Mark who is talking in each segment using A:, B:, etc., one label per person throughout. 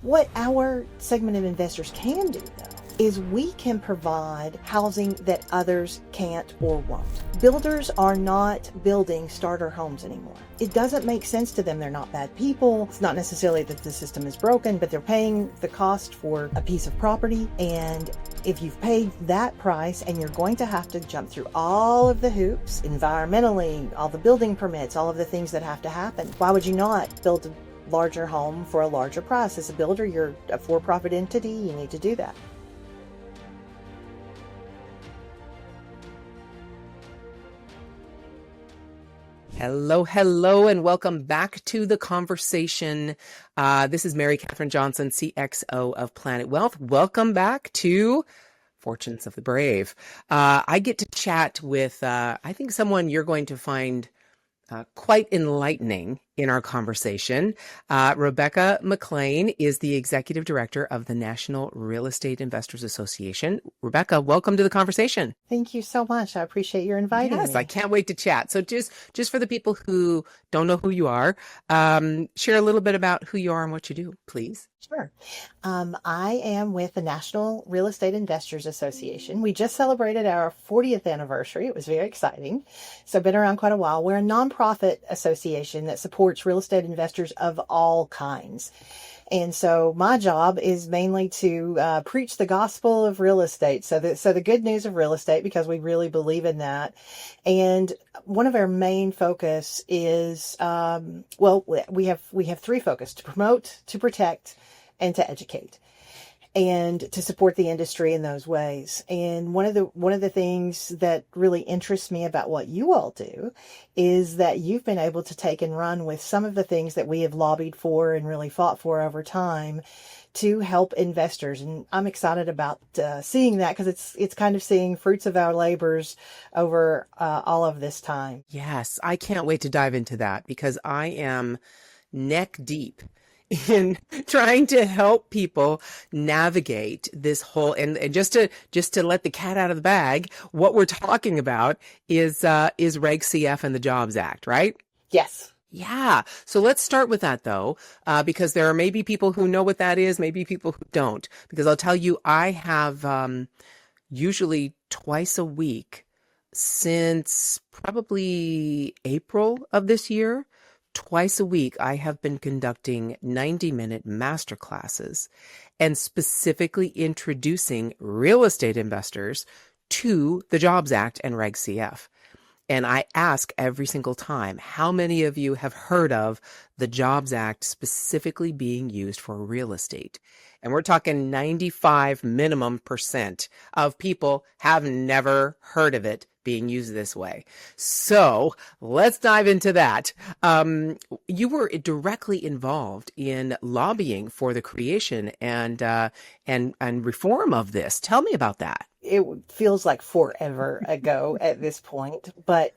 A: What our segment of investors can do, though, is we can provide housing that others can't or won't. Builders are not building starter homes anymore. It doesn't make sense to them. They're not bad people. It's not necessarily that the system is broken, but they're paying the cost for a piece of property. And if you've paid that price and you're going to have to jump through all of the hoops, environmentally, all the building permits, all of the things that have to happen, why would you not build a larger home for a larger price? As a builder, you're a for-profit entity. You need to do that.
B: Hello, and welcome back to the conversation. This is Mary Catherine Johnson, CXO of Planet Wealth. Welcome back to Fortunes of the Brave. I get to chat with, I think, someone you're going to find quite enlightening in our conversation. Rebecca McLean is the Executive Director of the National Real Estate Investors Association. Rebecca, welcome to the conversation.
A: Thank you so much. I appreciate your inviting me.
B: Yes, I can't wait to chat. So just for the people who don't know who you are, share a little bit about who you are and what you do, please.
A: Sure. I am with the National Real Estate Investors Association. We just celebrated our 40th anniversary. It was very exciting. So been around quite a while. We're a nonprofit association that supports real estate investors of all kinds. And so my job is mainly to preach the gospel of real estate. So the good news of real estate, because we really believe in that. And one of our main focus is, we have three focus: to promote, to protect, and to educate, and to support the industry in those ways. And one of the things that really interests me about what you all do is that you've been able to take and run with some of the things that we have lobbied for and really fought for over time to help investors. And I'm excited about seeing that, because it's kind of seeing fruits of our labors over all of this time.
B: Yes, I can't wait to dive into that, because I am neck deep in trying to help people navigate this whole, and just to let the cat out of the bag, what we're talking about is Reg CF and the Jobs Act, right?
A: Yes.
B: Yeah. So let's start with that, though, because there are maybe people who know what that is, maybe people who don't. Because I'll tell you, I have usually twice a week since probably April of this year. Twice a week, I have been conducting 90-minute masterclasses and specifically introducing real estate investors to the Jobs Act and Reg CF. And I ask every single time, how many of you have heard of the Jobs Act specifically being used for real estate? And we're talking 95% minimum of people have never heard of it being used this way. So let's dive into that. You were directly involved in lobbying for the creation and reform of this. Tell me about that.
A: It feels like forever ago at this point, but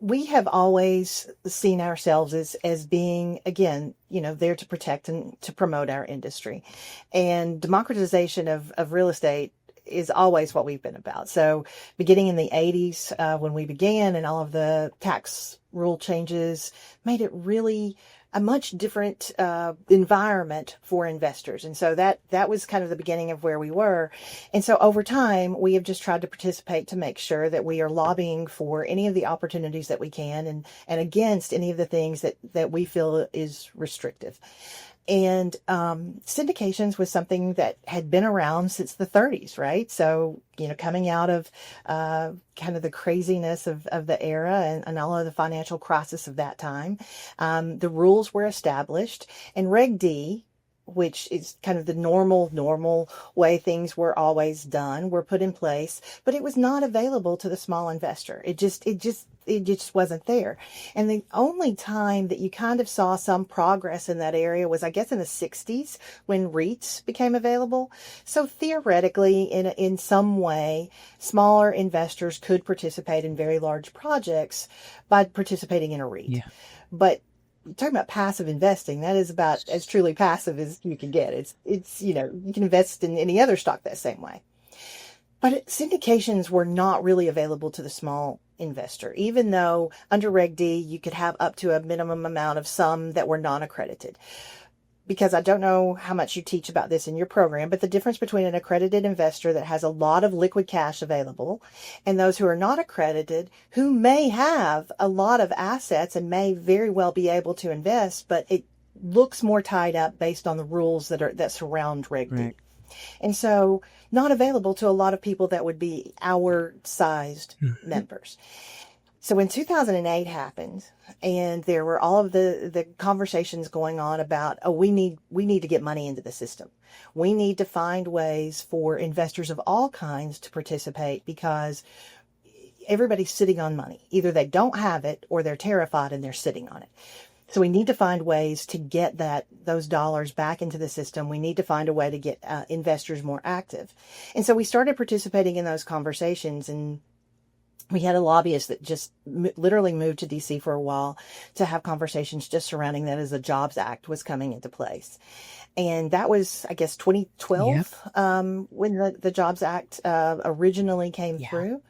A: we have always seen ourselves as being, again, there to protect and to promote our industry. And democratization of real estate is always what we've been about. So beginning in the 80s, when we began, and all of the tax rule changes made it really a much different environment for investors. And so that was kind of the beginning of where we were. And so over time, we have just tried to participate to make sure that we are lobbying for any of the opportunities that we can, and against any of the things that we feel is restrictive. And syndications was something that had been around since the 30s, right? So, coming out of kind of the craziness of the era and all of the financial crisis of that time, the rules were established, and Reg D, which is kind of the normal way things were always done, were put in place, but it was not available to the small investor. It just wasn't there. And the only time that you kind of saw some progress in that area was, I guess, in the 60s when REITs became available. So theoretically, in some way, smaller investors could participate in very large projects by participating in a REIT. Yeah. But talking about passive investing, that is about as truly passive as you can get. It's you can invest in any other stock that same way. But syndications were not really available to the small investor, even though under Reg D, you could have up to a minimum amount of some that were non-accredited. because I don't know how much you teach about this in your program, but the difference between an accredited investor that has a lot of liquid cash available and those who are not accredited, who may have a lot of assets and may very well be able to invest, but it looks more tied up based on the rules that surround Reg D.
B: Right.
A: And so not available to a lot of people that would be our sized members. So when 2008 happened, and there were all of the conversations going on about, oh, we need to get money into the system. We need to find ways for investors of all kinds to participate, because everybody's sitting on money. Either they don't have it or they're terrified and they're sitting on it. So we need to find ways to get those dollars back into the system. We need to find a way to get investors more active. And so we started participating in those conversations, and we had a lobbyist that just literally moved to DC for a while to have conversations just surrounding that as the Jobs Act was coming into place. And that was, I guess, 2012,
B: Yep.
A: when the Jobs Act originally came through.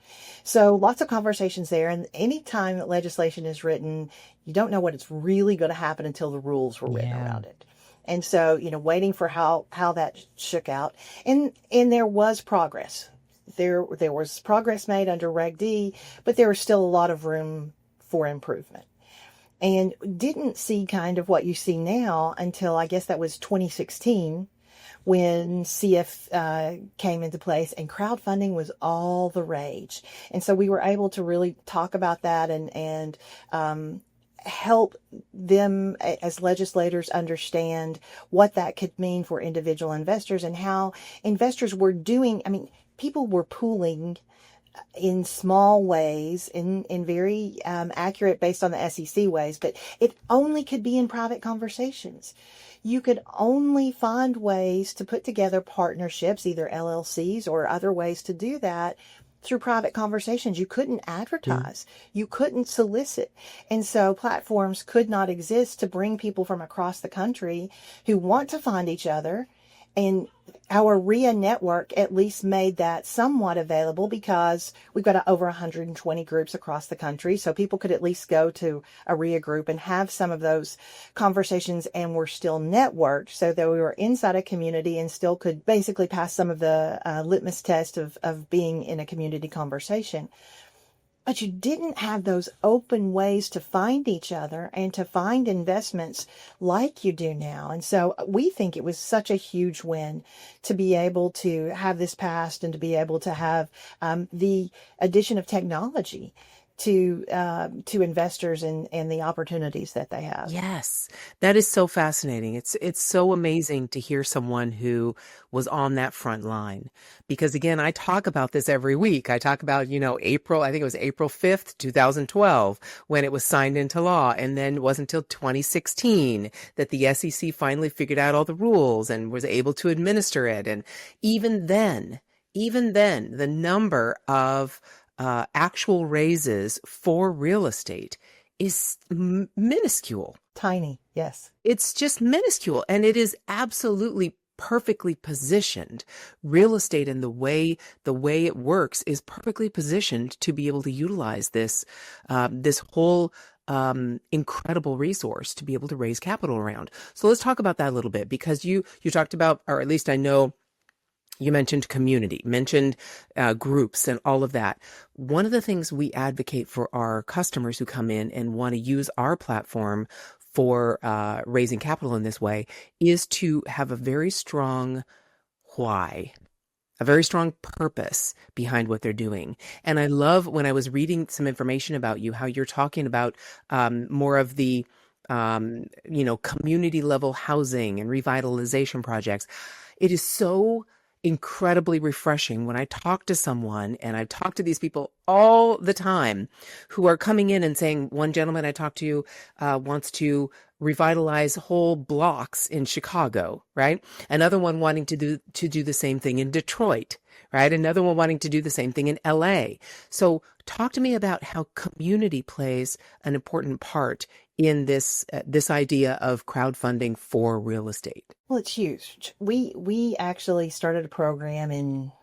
A: So lots of conversations there. And anytime that legislation is written, you don't know what it's really going to happen until the rules were written around it. And so, waiting for how that shook out. And there was progress. There was progress made under Reg D, but there was still a lot of room for improvement. And didn't see kind of what you see now until, I guess that was 2016, when CF came into place and crowdfunding was all the rage. And so we were able to really talk about that and help them as legislators understand what that could mean for individual investors and how investors were doing. I mean, people were pooling in small ways, in very accurate, based on the SEC ways, but it only could be in private conversations. You could only find ways to put together partnerships, either LLCs or other ways to do that, through private conversations. You couldn't advertise. You couldn't solicit. And so platforms could not exist to bring people from across the country who want to find each other. And our REIA network at least made that somewhat available, because we've got over 120 groups across the country. So people could at least go to a REIA group and have some of those conversations, and we're still networked, so that we were inside a community and still could basically pass some of the litmus test of being in a community conversation. But you didn't have those open ways to find each other and to find investments like you do now. And so we think it was such a huge win to be able to have this passed and to be able to have the addition of technology to investors and the opportunities that they have.
B: Yes, that is so fascinating. It's so amazing to hear someone who was on that front line, because again, I talk about this every week. I talk about, April, I think it was April 5th, 2012, when it was signed into law. And then it wasn't until 2016 that the SEC finally figured out all the rules and was able to administer it. And even then, the number of actual raises for real estate is minuscule.
A: Tiny, yes.
B: It's just minuscule, and it is absolutely perfectly positioned. Real estate and the way it works is perfectly positioned to be able to utilize this whole incredible resource to be able to raise capital around. So let's talk about that a little bit, because you talked about, or at least I know, you mentioned community, mentioned groups and all of that. One of the things we advocate for our customers who come in and want to use our platform for raising capital in this way is to have a very strong why, a very strong purpose behind what they're doing. And I love, when I was reading some information about you, how you're talking about more of the community level housing and revitalization projects. It is so incredibly refreshing when I talk to someone, and I talk to these people all the time, who are coming in and saying, one gentleman I talked to wants to revitalize whole blocks in Chicago, right? Another one wanting to do the same thing in Detroit, right? Another one wanting to do the same thing in LA. So talk to me about how community plays an important part in this idea of crowdfunding for real estate.
A: Well, it's huge. We actually started a program in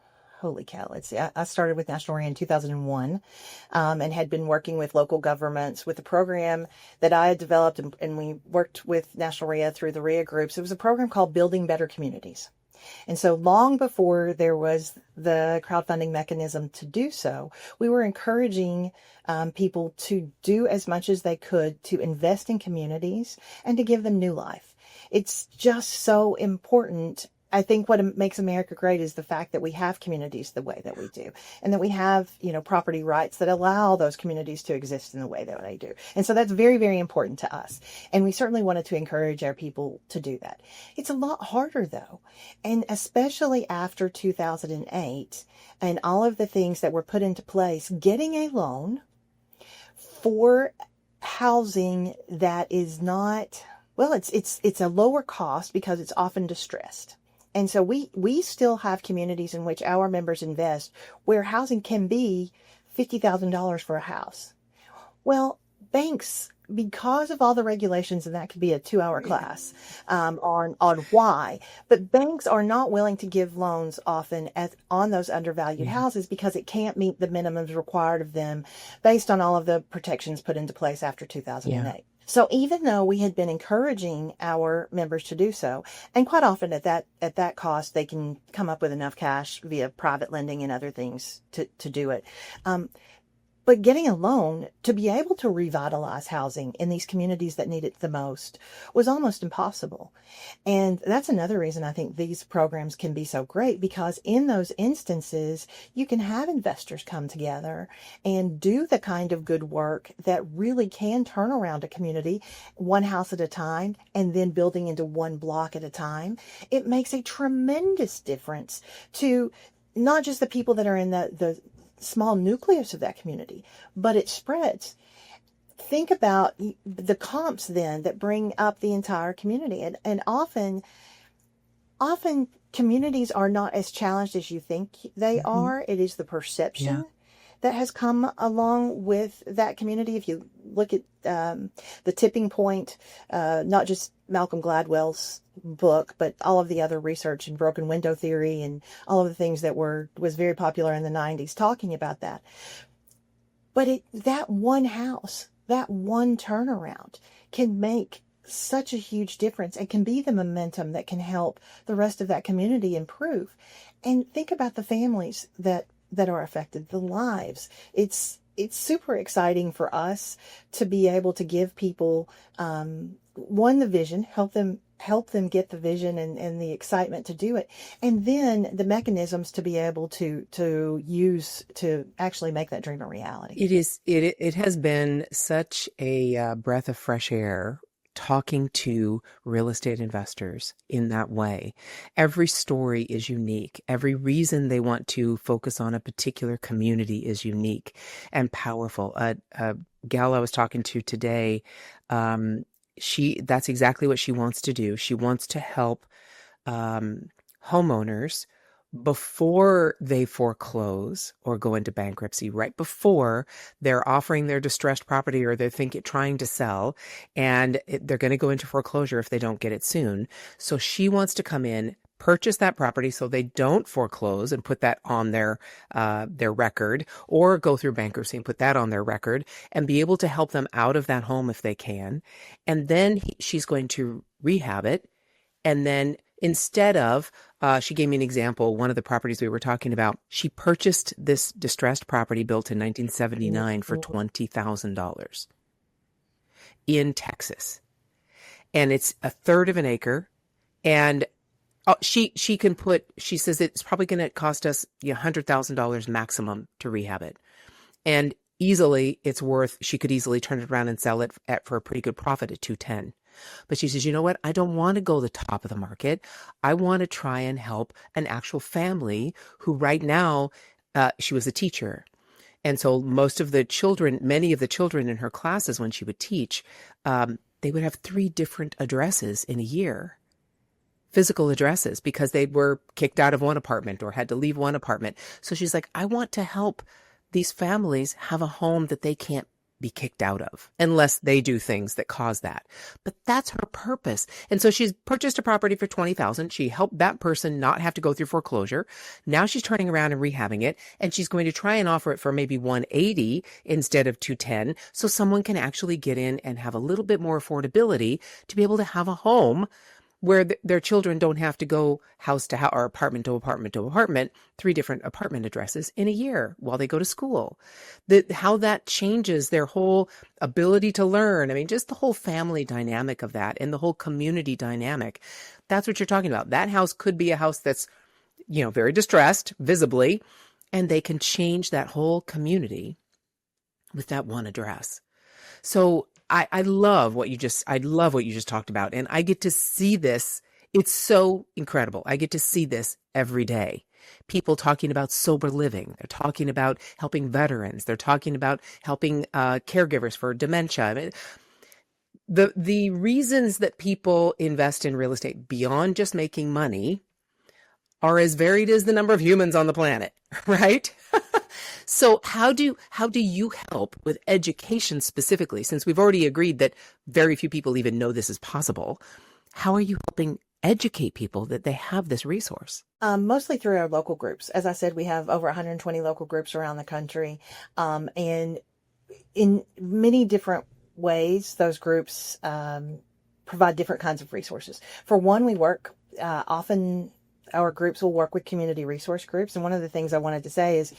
A: holy cow, let's see, I started with National REIA in 2001, and had been working with local governments with a program that I had developed, and we worked with National REIA through the REIA groups. It was a program called Building Better Communities. And so long before there was the crowdfunding mechanism to do so, we were encouraging people to do as much as they could to invest in communities and to give them new life. It's just so important. I think what makes America great is the fact that we have communities the way that we do, and that we have, property rights that allow those communities to exist in the way that they do. And so that's very, very important to us. And we certainly wanted to encourage our people to do that. It's a lot harder though. And especially after 2008 and all of the things that were put into place, getting a loan for housing that is not, well, it's a lower cost because it's often distressed. And so we still have communities in which our members invest where housing can be $50,000 for a house. Well, banks, because of all the regulations, and that could be a 2-hour class on why, but banks are not willing to give loans often on those undervalued houses because it can't meet the minimums required of them based on all of the protections put into place after 2008. Yeah. So even though we had been encouraging our members to do so, and quite often at that cost, they can come up with enough cash via private lending and other things to do it. But getting a loan to be able to revitalize housing in these communities that need it the most was almost impossible. And that's another reason I think these programs can be so great, because in those instances, you can have investors come together and do the kind of good work that really can turn around a community one house at a time and then building into one block at a time. It makes a tremendous difference to not just the people that are in the small nucleus of that community, but it spreads. Think about the comps then that bring up the entire community. And often communities are not as challenged as you think they are. It is the perception that has come along with that community. If you look at the tipping point, not just Malcolm Gladwell's book, but all of the other research and broken window theory and all of the things that was very popular in the 90s talking about that. But that one house, that one turnaround can make such a huge difference and can be the momentum that can help the rest of that community improve. And think about the families that are affected, the lives. It's super exciting for us to be able to give people, the vision, help them get the vision and the excitement to do it. And then the mechanisms to be able to use to actually make that dream a reality.
B: It has been such a breath of fresh air talking to real estate investors in that way. Every story is unique. Every reason they want to focus on a particular community is unique and powerful. A gal I was talking to today, that's exactly what she wants to do. She wants to help homeowners before they foreclose or go into bankruptcy, right before they're offering their distressed property or they're trying to sell, and they're going to go into foreclosure if they don't get it soon. So she wants to come in, purchase that property so they don't foreclose and put that on their record, or go through bankruptcy and put that on their record, and be able to help them out of that home if they can. And then she's going to rehab it. And then instead of, she gave me an example, one of the properties we were talking about, she purchased this distressed property built in 1979 for $20,000 in Texas. And it's a third of an acre. And she says it's probably going to cost us $100,000 maximum to rehab it. And she could easily turn it around and sell it for a pretty good profit at $210,000. But she says, you know what? I don't want to go the top of the market. I want to try and help an actual family who right now, she was a teacher. And so many of the children in her classes when she would teach, they would have 3 different addresses in a year, physical addresses, because they were kicked out of one apartment or had to leave one apartment. So she's like, I want to help these families have a home that they can't be kicked out of unless they do things that cause that. But that's her purpose. And so she's purchased a property for $20,000. She helped that person not have to go through foreclosure. Now she's turning around and rehabbing it, and she's going to try and offer it for maybe $180 instead of $210, so someone can actually get in and have a little bit more affordability to be able to have a home where their children don't have to go house to house or apartment to apartment to apartment, 3 different apartment addresses in a year while they go to school. How that changes their whole ability to learn. I mean, just the whole family dynamic of that and the whole community dynamic. That's what you're talking about. That house could be a house that's, very distressed visibly, and they can change that whole community with that one address. So I love what you just talked about. And I get to see this. It's so incredible. I get to see this every day. People talking about sober living. They're talking about helping veterans. They're talking about helping caregivers for dementia. I mean, the reasons that people invest in real estate beyond just making money are as varied as the number of humans on the planet, right? So how do you help with education specifically? Since we've already agreed that very few people even know this is possible, how are you helping educate people that they have this resource?
A: Mostly through our local groups. As I said, we have over 120 local groups around the country. And in many different ways, those groups provide different kinds of resources. For one, we work often. Our groups will work with community resource groups. And one of the things I wanted to say is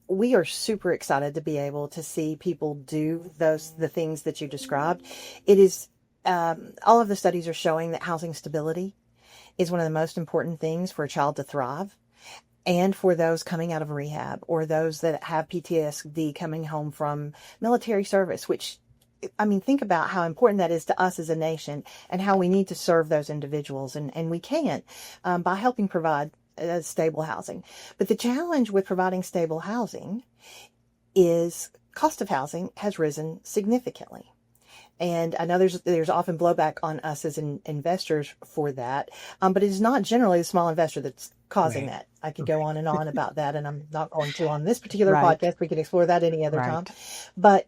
A: we are super excited to be able to see people do the things that you described. It is, all of the studies are showing that housing stability is one of the most important things for a child to thrive, and for those coming out of rehab or those that have PTSD coming home from military service, which, I mean, think about how important that is to us as a nation and how we need to serve those individuals. And we can by helping provide stable housing. But the challenge with providing stable housing is cost of housing has risen significantly. And I know there's often blowback on us as investors for that. But it is not generally the small investor that's causing that. I could go on and on about that, and I'm not going to on this particular podcast. We can explore that any other time. But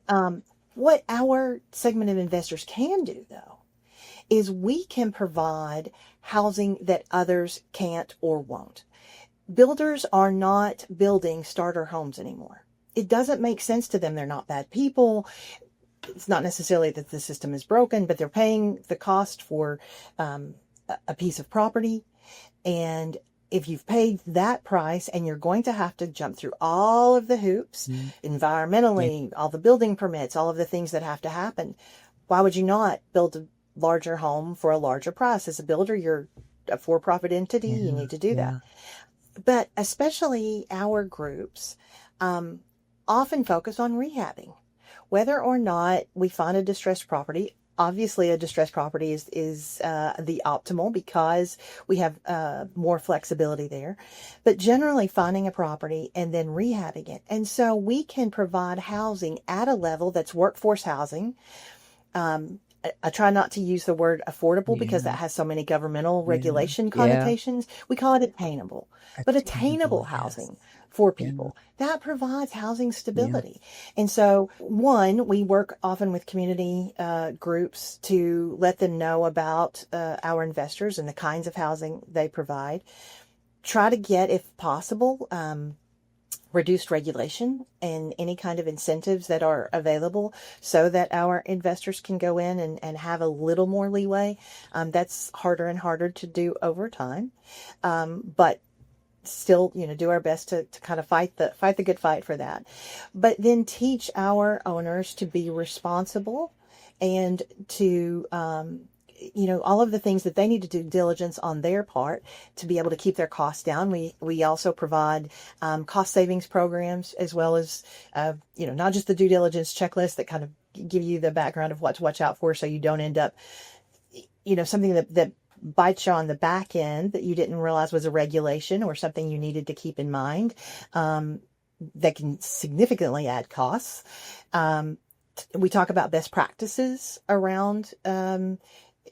A: what our segment of investors can do, though, is we can provide housing that others can't or won't. Builders are not building starter homes anymore. It doesn't make sense to them. They're not bad people. It's not necessarily that the system is broken, but they're paying the cost for a piece of property. And if you've paid that price and you're going to have to jump through all of the hoops, environmentally, all the building permits, all of the things that have to happen, why would you not build a larger home for a larger price? As a builder, you're a for-profit entity. You need to do that. But especially our groups often focus on rehabbing. Whether or not we find a distressed property, obviously a distressed property is the optimal because we have more flexibility there. But generally finding a property and then rehabbing it. And so we can provide housing at a level that's workforce housing. I try not to use the word affordable because that has so many governmental regulation connotations. We call it attainable. But attainable housing for people that provides housing stability. And so, one, we work often with community groups to let them know about our investors and the kinds of housing they provide. Try to get, if possible, reduced regulation and any kind of incentives that are available so that our investors can go in and have a little more leeway. That's harder and harder to do over time. But still, do our best to kind of fight the good fight for that. But then teach our owners to be responsible and to, all of the things that they need to do diligence on their part to be able to keep their costs down. We also provide cost savings programs as well as, not just the due diligence checklist that kind of give you the background of what to watch out for so you don't end up, something that bites you on the back end that you didn't realize was a regulation or something you needed to keep in mind that can significantly add costs. We talk about best practices around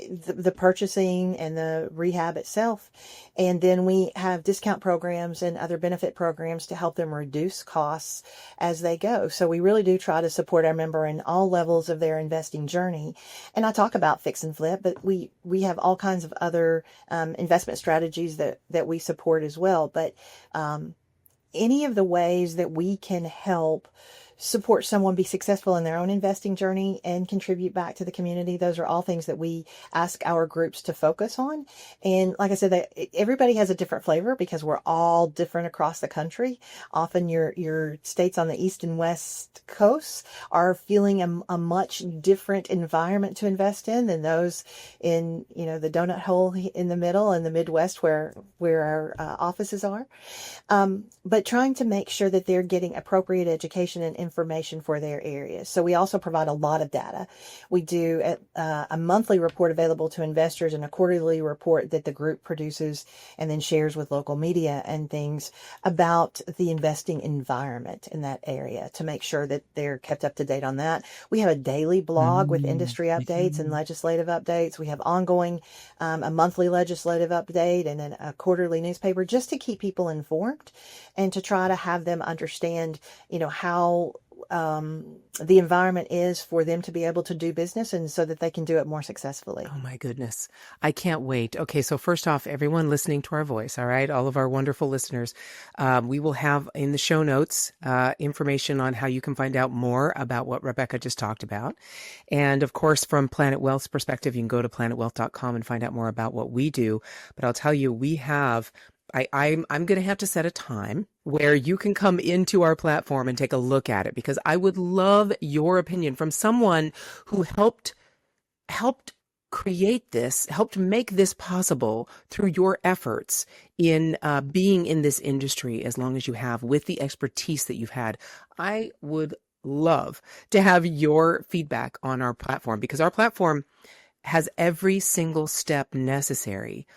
A: the purchasing and the rehab itself. And then we have discount programs and other benefit programs to help them reduce costs as they go. So we really do try to support our member in all levels of their investing journey. And I talk about fix and flip, but we have all kinds of other investment strategies that we support as well. But any of the ways that we can help support someone be successful in their own investing journey and contribute back to the community, those are all things that we ask our groups to focus on. And like I said, everybody has a different flavor because we're all different across the country. Often your states on the east and west coasts are feeling a much different environment to invest in than those in, the donut hole in the middle and the Midwest where our offices are. But trying to make sure that they're getting appropriate education and information for their areas. So we also provide a lot of data. We do a monthly report available to investors and a quarterly report that the group produces and then shares with local media and things about the investing environment in that area to make sure that they're kept up to date on that. We have a daily blog with industry updates and legislative updates. We have ongoing, a monthly legislative update and then a quarterly newspaper just to keep people informed and to try to have them understand, how the environment is for them to be able to do business and so that they can do it more successfully.
B: Oh my goodness. I can't wait. Okay. So first off, everyone listening to our voice, all right, all of our wonderful listeners, we will have in the show notes information on how you can find out more about what Rebecca just talked about. And of course, from Planet Wealth's perspective, you can go to planetwealth.com and find out more about what we do. But I'll tell you, we have I'm going to have to set a time where you can come into our platform and take a look at it because I would love your opinion from someone who helped create this, helped make this possible through your efforts in being in this industry as long as you have with the expertise that you've had. I would love to have your feedback on our platform because our platform has every single step necessary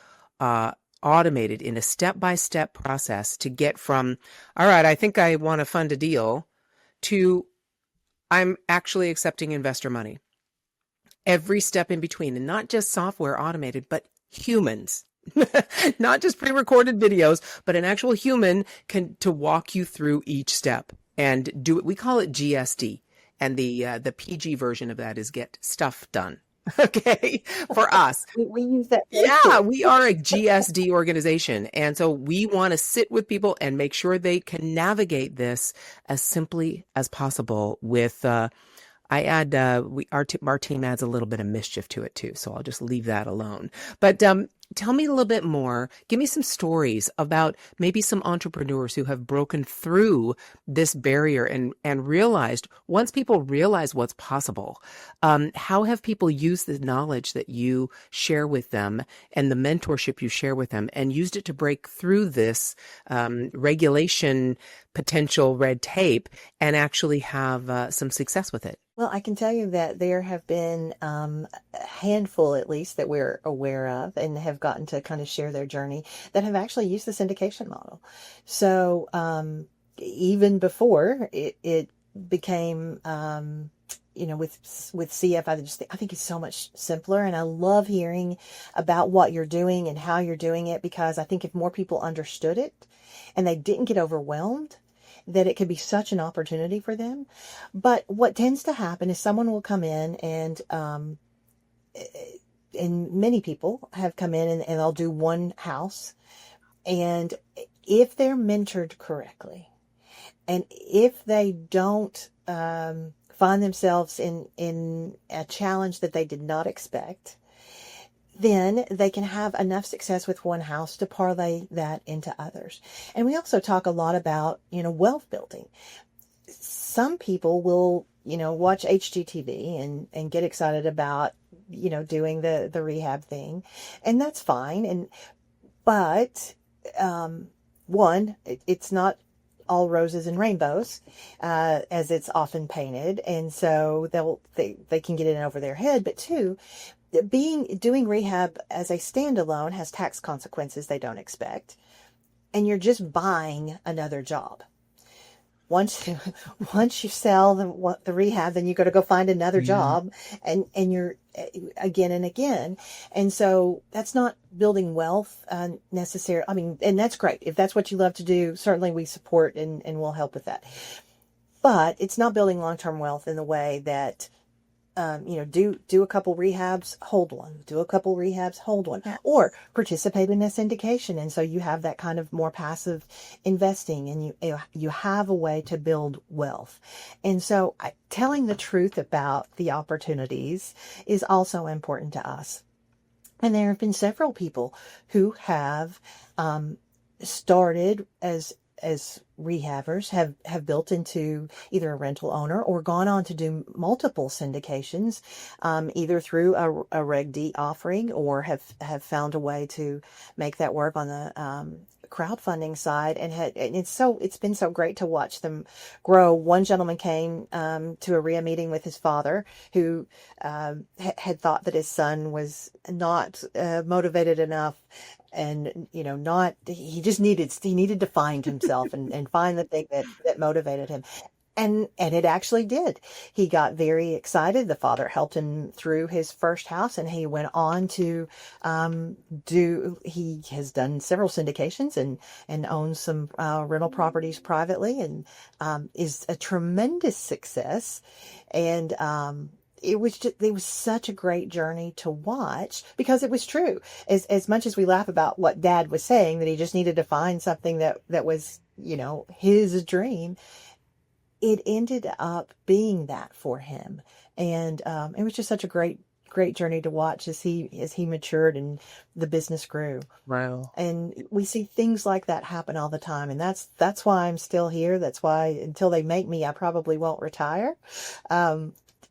B: automated in a step-by-step process to get from, all right, I think I want to fund a deal to I'm actually accepting investor money. Every step in between, and not just software automated, but humans, not just pre-recorded videos, but an actual human to walk you through each step and do it. We call it GSD. And the PG version of that is get stuff done. Okay. For us.
A: We use that.
B: Yeah. We are a GSD organization. And so we want to sit with people and make sure they can navigate this as simply as possible with, I add, our team adds a little bit of mischief to it too. So I'll just leave that alone. But, tell me a little bit more. Give me some stories about maybe some entrepreneurs who have broken through this barrier and realized once people realize what's possible, how have people used the knowledge that you share with them and the mentorship you share with them and used it to break through this regulation potential red tape and actually have some success with it?
A: Well, I can tell you that there have been a handful, at least, that we're aware of and have gotten to kind of share their journey that have actually used the syndication model. So even before it became, with CF, I think it's so much simpler. And I love hearing about what you're doing and how you're doing it, because I think if more people understood it and they didn't get overwhelmed, that it could be such an opportunity for them. But what tends to happen is someone will come in and many people have come in and they'll do one house. And if they're mentored correctly, and if they don't find themselves in a challenge that they did not expect, then they can have enough success with one house to parlay that into others. And we also talk a lot about, wealth building. Some people will, watch HGTV and get excited about, doing the rehab thing. And that's fine. But it's not all roses and rainbows, as it's often painted. And so they can get in over their head. But two, doing rehab as a standalone has tax consequences they don't expect, and you're just buying another job. once once you sell the rehab, then you got to go find another
B: Yeah.
A: job, and you're again and again. And so that's not building wealth necessarily. I mean, and that's great if that's what you love to do. Certainly, we support and we'll help with that. But it's not building long-term wealth in the way that do a couple rehabs, hold one, do a couple rehabs, hold one,
C: Yeah.
A: or participate in a syndication. And so you have that kind of more passive investing, and you have a way to build wealth. And so telling the truth about the opportunities is also important to us. And there have been several people who have started as rehabbers, have built into either a rental owner or gone on to do multiple syndications, either through a Reg D offering, or have found a way to make that work on the crowdfunding side. And it's been so great to watch them grow. One gentleman came to a REIA meeting with his father, who had thought that his son was not motivated enough, and he needed to find himself and find the thing that motivated him. And it actually did. He got very excited. The father helped him through his first house, and he went on to he has done several syndications and owns some rental properties privately, and is a tremendous success. And it was such a great journey to watch, because it was true. As much as we laugh about what Dad was saying, that he just needed to find something that was, his dream, it ended up being that for him. And it was just such a great journey to watch as he matured and the business grew.
B: Wow.
A: And we see things like that happen all the time. And that's why I'm still here. That's why until they make me, I probably won't retire.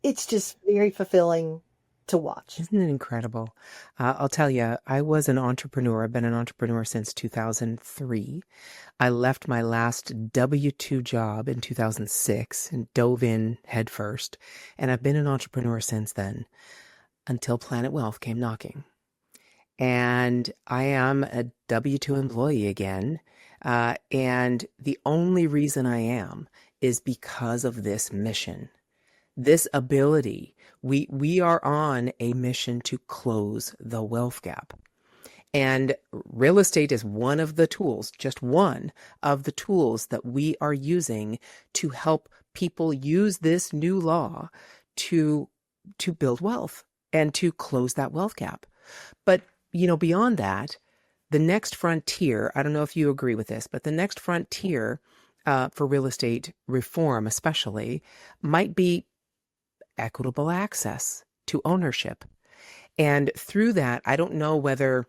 A: It's just very fulfilling to watch.
B: Isn't it incredible? I'll tell you, I was an entrepreneur. I've been an entrepreneur since 2003. I left my last W-2 job in 2006 and dove in headfirst. And I've been an entrepreneur since then, until Planet Wealth came knocking. And I am a W-2 employee again. And the only reason I am is because of this mission. This ability, we are on a mission to close the wealth gap. And real estate is one of the tools, just one of the tools that we are using to help people use this new law to build wealth and to close that wealth gap. But, beyond that, the next frontier, I don't know if you agree with this, but the next frontier for real estate reform especially might be equitable access to ownership. And through that, I don't know whether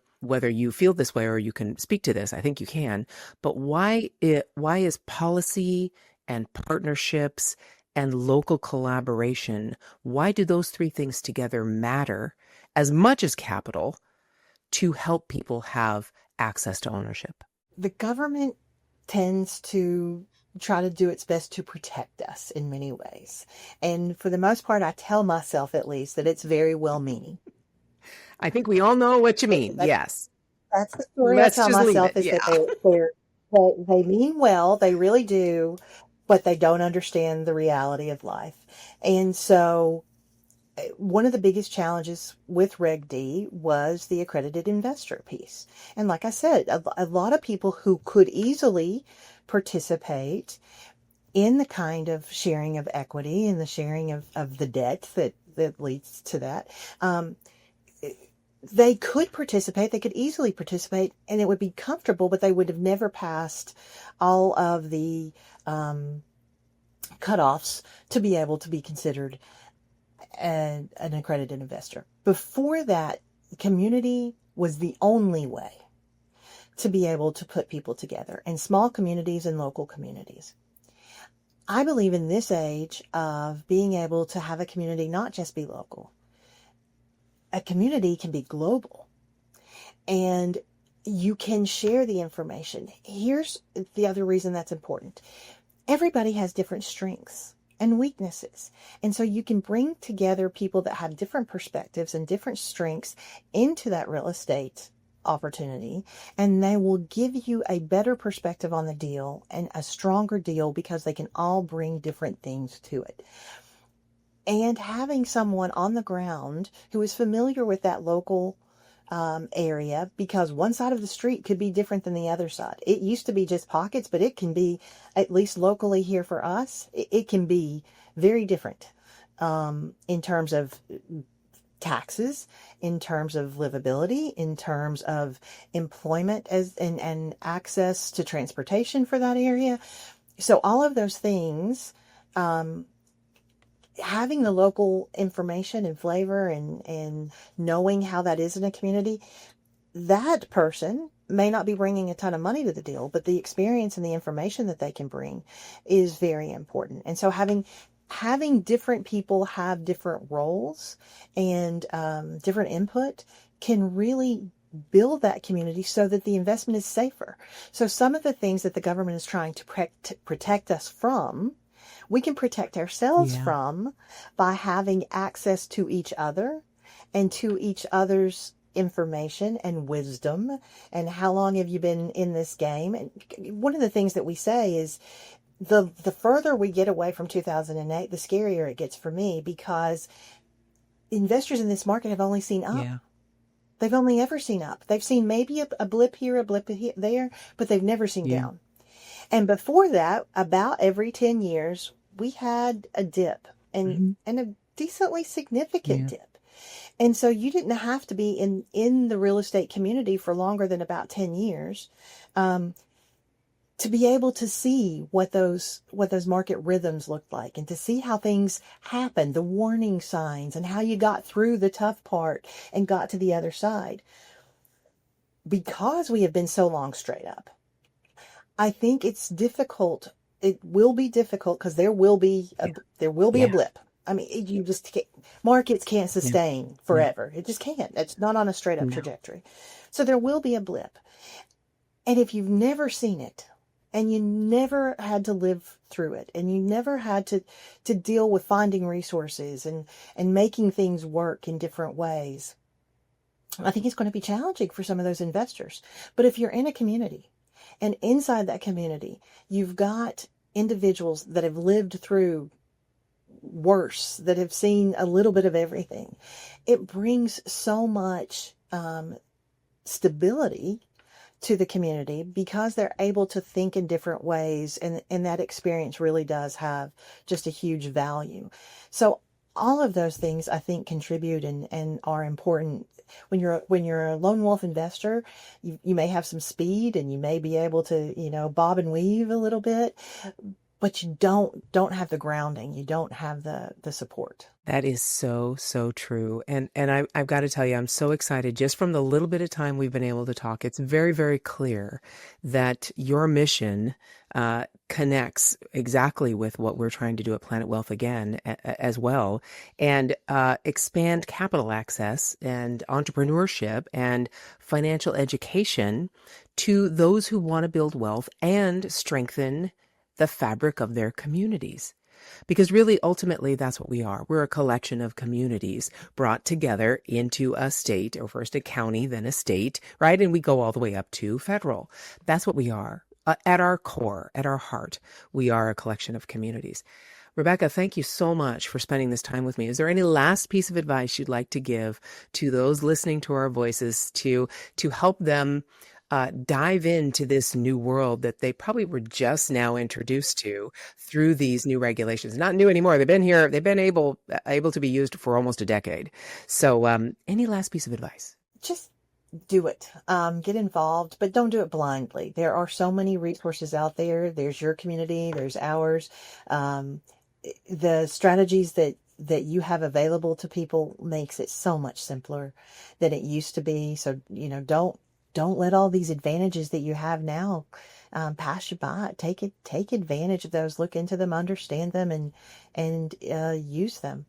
B: you feel this way or you can speak to this. I think you can. But why is policy and partnerships and local collaboration, why do those three things together matter as much as capital to help people have access to ownership?
A: The government tends to try to do its best to protect us in many ways. And for the most part, I tell myself at least that it's very well-meaning.
B: I think we all know what you mean. Yes.
A: That's the story
B: Let's
A: I tell
B: just leave
A: myself,
B: it.
A: is
B: Yeah.
A: that they mean well, they really do, but they don't understand the reality of life. And so one of the biggest challenges with Reg D was the accredited investor piece. And like I said, a lot of people who could easily participate in the kind of sharing of equity and the sharing of the debt that leads to that, they could participate, they could easily participate, and it would be comfortable, but they would have never passed all of the cutoffs to be able to be considered an accredited investor. Before that, community was the only way to be able to put people together, and small communities and local communities. I believe in this age of being able to have a community not just be local. A community can be global, and you can share the information. Here's the other reason that's important. Everybody has different strengths and weaknesses. And so you can bring together people that have different perspectives and different strengths into that real estate opportunity, and they will give you a better perspective on the deal and a stronger deal because they can all bring different things to it. And having someone on the ground who is familiar with that local area, because one side of the street could be different than the other side. It used to be just pockets, but it can be, at least locally here for us, it can be very different in terms of taxes, in terms of livability, in terms of employment and access to transportation for that area. So all of those things, having the local information and flavor and knowing how that is in a community, that person may not be bringing a ton of money to the deal, but the experience and the information that they can bring is very important. And so having different people have different roles and different input can really build that community so that the investment is safer. So some of the things that the government is trying to protect us from, we can protect ourselves from by having access to each other and to each other's information and wisdom. And how long have you been in this game? And one of the things that we say is the further we get away from 2008, the scarier it gets for me, because investors in this market have only seen up.
B: Yeah.
A: They've only ever seen up. They've seen maybe a blip here, a blip there, but they've never seen down. And before that, about every 10 years, we had a dip and a decently significant dip. And so you didn't have to be in the real estate community for longer than about 10 years to be able to see what those market rhythms looked like and to see how things happened, the warning signs, and how you got through the tough part and got to the other side. Because we have been so long straight up, I think it's difficult. It will be difficult because there will be a blip. I mean, you just can't, markets can't sustain forever. It just can't. It's not on a straight up trajectory. So there will be a blip. And if you've never seen it and you never had to live through it and you never had to deal with finding resources and making things work in different ways, I think it's going to be challenging for some of those investors. But if you're in a community and inside that community, you've got individuals that have lived through worse, that have seen a little bit of everything, it brings so much stability to the community because they're able to think in different ways. And that experience really does have just a huge value. So all of those things, I think, contribute and are important. When you're a lone wolf investor, you may have some speed and you may be able to, bob and weave a little bit, but you don't have the grounding. You don't have the support.
B: That is so, so true. And I've got to tell you, I'm so excited just from the little bit of time we've been able to talk. It's very, very clear that your mission connects exactly with what we're trying to do at Planet Wealth again as well, and expand capital access and entrepreneurship and financial education to those who want to build wealth and strengthen the fabric of their communities. Because really, ultimately, that's what we are. We're a collection of communities brought together into a state, or first a county, then a state, right? And we go all the way up to federal. That's what we are. At our core, at our heart, we are a collection of communities. Rebecca, thank you so much for spending this time with me. Is there any last piece of advice you'd like to give to those listening to our voices to help them dive into this new world that they probably were just now introduced to through these new regulations? Not new anymore. They've been here. They've been able to be used for almost a decade. So any last piece of advice? Just
A: do it. Get involved, but don't do it blindly. There are so many resources out there. There's your community. There's ours. The strategies that you have available to people makes it so much simpler than it used to be. So, don't let all these advantages that you have now pass you by. Take advantage of those. Look into them, understand them, and use them,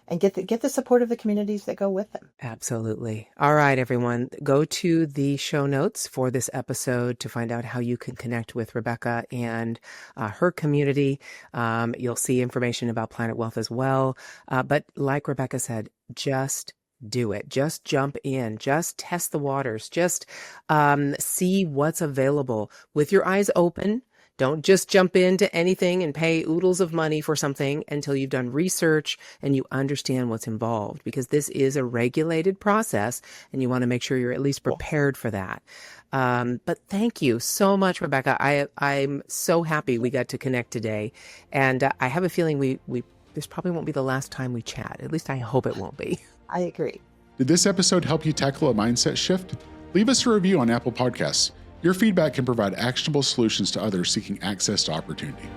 A: and get the support of the communities that go with them.
B: Absolutely. All right, everyone, go to the show notes for this episode to find out how you can connect with Rebecca and her community. You'll see information about Planet Wealth as well. But like Rebecca said, just do it. Just jump in. Just test the waters. Just see what's available with your eyes open. Don't just jump into anything and pay oodles of money for something until you've done research and you understand what's involved, because this is a regulated process and you want to make sure you're at least prepared for that. But thank you so much, Rebecca. I'm so happy we got to connect today. And I have a feeling this probably won't be the last time we chat. At least I hope it won't be.
A: I agree.
C: Did this episode help you tackle a mindset shift? Leave us a review on Apple Podcasts. Your feedback can provide actionable solutions to others seeking access to opportunity.